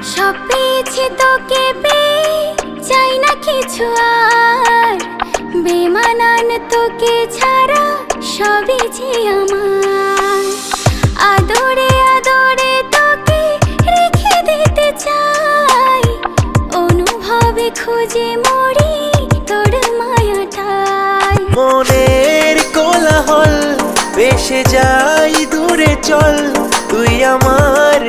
সব পেয়েছি তোকে পেয়ে, চাই না কিছু আর। বেমানান তোকে ছাড়া সবই যে আমার। আদরে আদরে তোকে রেখে দিতে চাই, অনুভবে খুঁজে মরি তোর মায়াটাই। মনের কোলাহল ভেসে যাই দূরে চল, তুই আমার